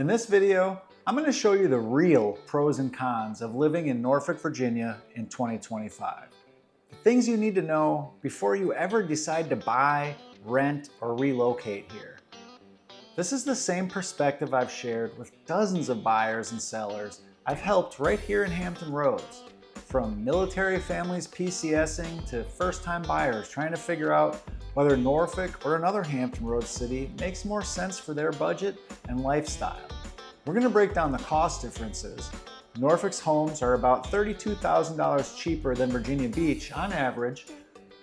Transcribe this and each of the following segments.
In this video, I'm going to show you the real pros and cons of living in Norfolk, Virginia in 2025. The things you need to know before you ever decide to buy, rent, or relocate here. This is the same perspective I've shared with dozens of buyers and sellers I've helped right here in Hampton Roads. From military families PCSing to first-time buyers trying to figure out whether Norfolk or another Hampton Roads city makes more sense for their budget and lifestyle. We're going to break down the cost differences. Norfolk's homes are about $32,000 cheaper than Virginia Beach on average.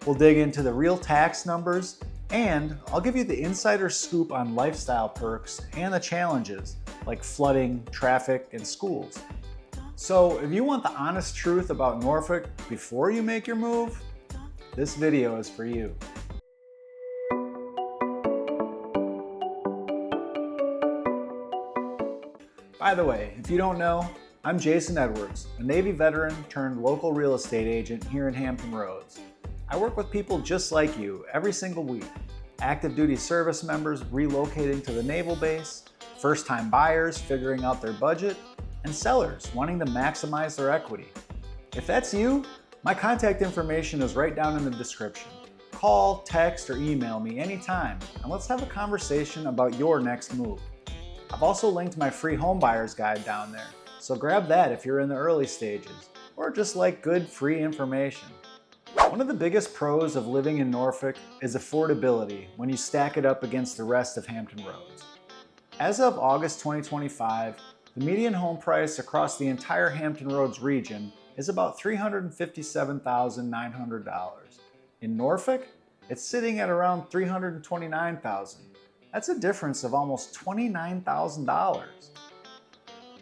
We'll dig into the real tax numbers, and I'll give you the insider scoop on lifestyle perks and the challenges like flooding, traffic, and schools. So if you want the honest truth about Norfolk before you make your move, this video is for you. By the way, if you don't know, I'm Jason Edwards, a Navy veteran turned local real estate agent here in Hampton Roads. I work with people just like you every single week. Active duty service members relocating to the naval base, first-time buyers figuring out their budget, and sellers wanting to maximize their equity. If that's you, my contact information is right down in the description. Call, text, or email me anytime, and let's have a conversation about your next move. I've also linked my free home buyer's guide down there, so grab that if you're in the early stages, or just like good free information. One of the biggest pros of living in Norfolk is affordability when you stack it up against the rest of Hampton Roads. As of August 2025, the median home price across the entire Hampton Roads region is about $357,900. In Norfolk, it's sitting at around $329,000. That's a difference of almost $29,000.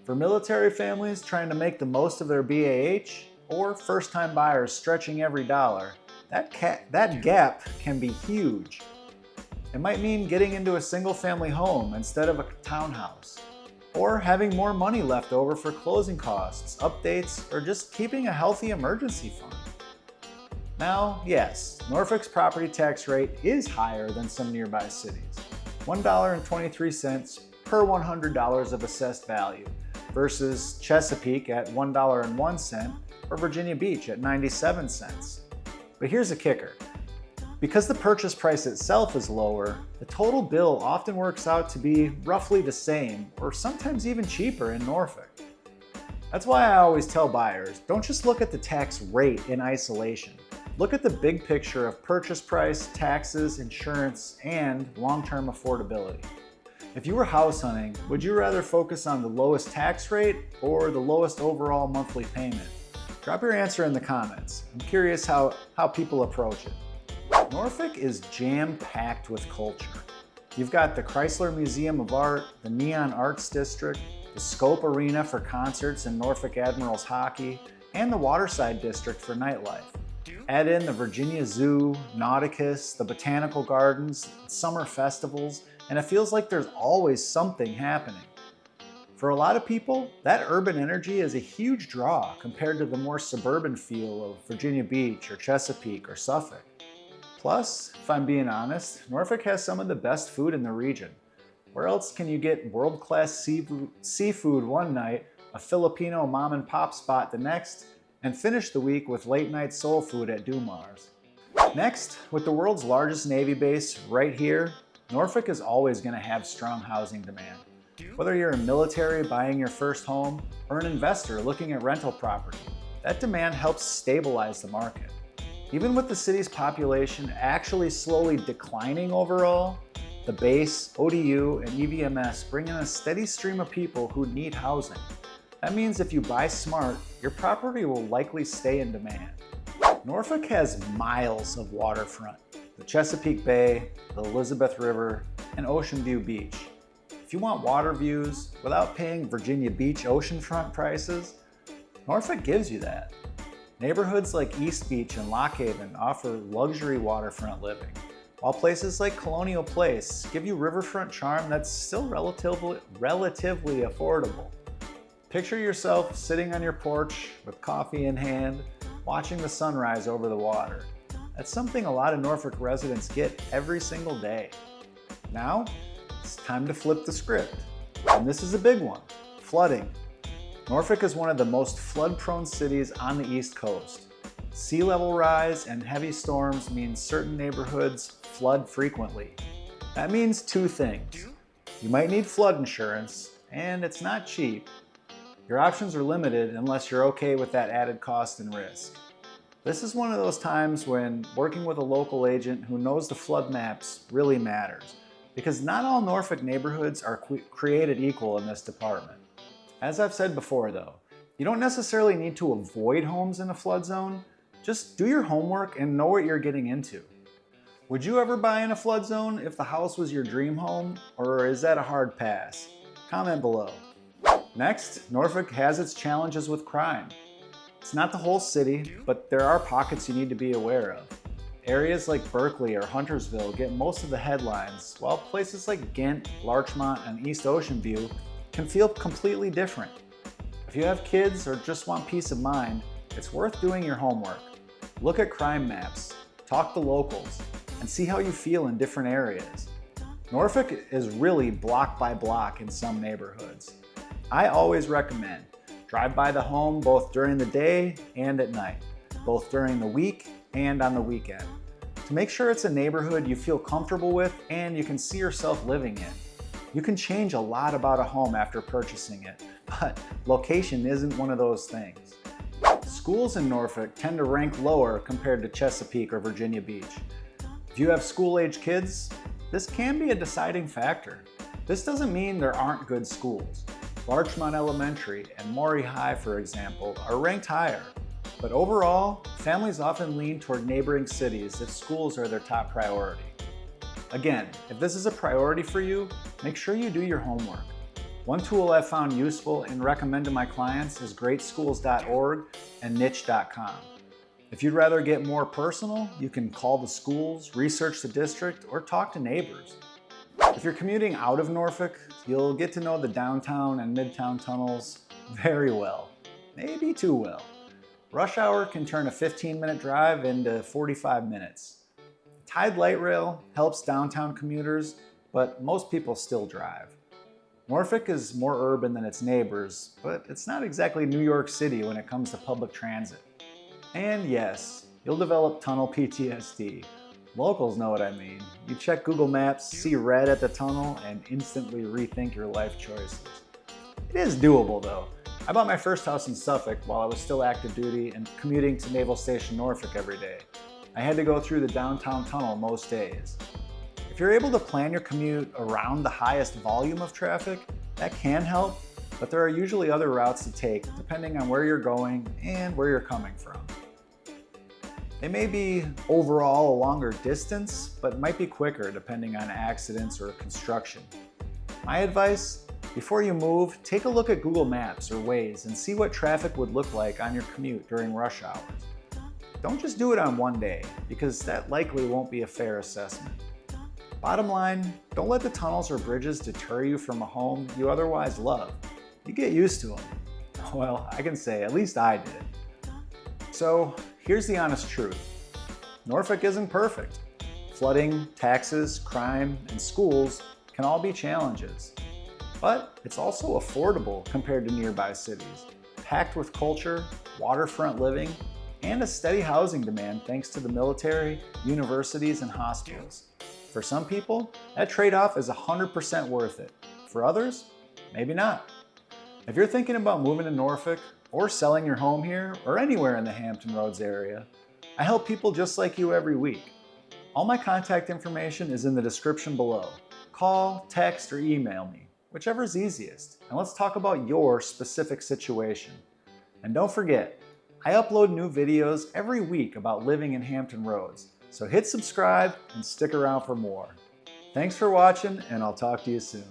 For military families trying to make the most of their BAH, or first-time buyers stretching every dollar, that gap can be huge. It might mean getting into a single-family home instead of a townhouse, or having more money left over for closing costs, updates, or just keeping a healthy emergency fund. Now, yes, Norfolk's property tax rate is higher than some nearby cities. $1.23 per $100 of assessed value versus Chesapeake at $1.01 or Virginia Beach at 97 cents. But here's the kicker. Because the purchase price itself is lower, the total bill often works out to be roughly the same or sometimes even cheaper in Norfolk. That's why I always tell buyers, don't just look at the tax rate in isolation. Look at the big picture of purchase price, taxes, insurance, and long-term affordability. If you were house hunting, would you rather focus on the lowest tax rate or the lowest overall monthly payment? Drop your answer in the comments. I'm curious how people approach it. Norfolk is jam-packed with culture. You've got the Chrysler Museum of Art, the Neon Arts District, the Scope Arena for concerts and Norfolk Admirals hockey, and the Waterside District for nightlife. Add in the Virginia Zoo, Nauticus, the Botanical Gardens, summer festivals, and it feels like there's always something happening. For a lot of people, that urban energy is a huge draw compared to the more suburban feel of Virginia Beach or Chesapeake or Suffolk. Plus, if I'm being honest, Norfolk has some of the best food in the region. Where else can you get world-class seafood one night, a Filipino mom and pop spot the next, and finish the week with late-night soul food at Dumar's? Next, with the world's largest Navy base right here, Norfolk is always going to have strong housing demand. Whether you're a military buying your first home or an investor looking at rental property, that demand helps stabilize the market. Even with the city's population actually slowly declining overall, the base, ODU, and EVMS bring in a steady stream of people who need housing. That means if you buy smart, your property will likely stay in demand. Norfolk has miles of waterfront, the Chesapeake Bay, the Elizabeth River, and Ocean View Beach. If you want water views without paying Virginia Beach oceanfront prices, Norfolk gives you that. Neighborhoods like East Beach and Lock Haven offer luxury waterfront living, while places like Colonial Place give you riverfront charm that's still relatively affordable. Picture yourself sitting on your porch with coffee in hand, watching the sunrise over the water. That's something a lot of Norfolk residents get every single day. Now, it's time to flip the script. And this is a big one, flooding. Norfolk is one of the most flood-prone cities on the East Coast. Sea level rise and heavy storms mean certain neighborhoods flood frequently. That means two things. You might need flood insurance, and it's not cheap. Your options are limited unless you're okay with that added cost and risk. This is one of those times when working with a local agent who knows the flood maps really matters, because not all Norfolk neighborhoods are created equal in this department. As I've said before though, you don't necessarily need to avoid homes in a flood zone, just do your homework and know what you're getting into. Would you ever buy in a flood zone if the house was your dream home, or is that a hard pass? Comment below. Next, Norfolk has its challenges with crime. It's not the whole city, but there are pockets you need to be aware of. Areas like Berkeley or Huntersville get most of the headlines, while places like Ghent, Larchmont, and East Ocean View can feel completely different. If you have kids or just want peace of mind, it's worth doing your homework. Look at crime maps, talk to locals, and see how you feel in different areas. Norfolk is really block by block in some neighborhoods. I always recommend drive by the home both during the day and at night, both during the week and on the weekend, to make sure it's a neighborhood you feel comfortable with and you can see yourself living in. You can change a lot about a home after purchasing it, but location isn't one of those things. Schools in Norfolk tend to rank lower compared to Chesapeake or Virginia Beach. If you have school-age kids, this can be a deciding factor. This doesn't mean there aren't good schools. Larchmont Elementary and Maury High, for example, are ranked higher. But overall, families often lean toward neighboring cities if schools are their top priority. Again, if this is a priority for you, make sure you do your homework. One tool I've found useful and recommend to my clients is greatschools.org and niche.com. If you'd rather get more personal, you can call the schools, research the district, or talk to neighbors. If you're commuting out of Norfolk, you'll get to know the downtown and midtown tunnels very well, maybe too well. Rush hour can turn a 15-minute drive into 45 minutes. Tide Light Rail helps downtown commuters, but most people still drive. Norfolk is more urban than its neighbors, but it's not exactly New York City when it comes to public transit. And yes, you'll develop tunnel PTSD. Locals know what I mean. You check Google Maps, see red at the tunnel, and instantly rethink your life choices. It is doable though. I bought my first house in Suffolk while I was still active duty and commuting to Naval Station Norfolk every day. I had to go through the downtown tunnel most days. If you're able to plan your commute around the highest volume of traffic, that can help, but there are usually other routes to take depending on where you're going and where you're coming from. They may be overall a longer distance, but might be quicker depending on accidents or construction. My advice, before you move, take a look at Google Maps or Waze and see what traffic would look like on your commute during rush hours. Don't just do it on one day, because that likely won't be a fair assessment. Bottom line, don't let the tunnels or bridges deter you from a home you otherwise love. You get used to them. Well, I can say, at least I did. So, here's the honest truth. Norfolk isn't perfect. Flooding, taxes, crime, and schools can all be challenges. But it's also affordable compared to nearby cities, packed with culture, waterfront living, and a steady housing demand thanks to the military, universities, and hospitals. For some people, that trade-off is 100% worth it. For others, maybe not. If you're thinking about moving to Norfolk, or selling your home here, or anywhere in the Hampton Roads area, I help people just like you every week. All my contact information is in the description below. Call, text, or email me, whichever is easiest, and let's talk about your specific situation. And don't forget, I upload new videos every week about living in Hampton Roads, so hit subscribe and stick around for more. Thanks for watching, and I'll talk to you soon.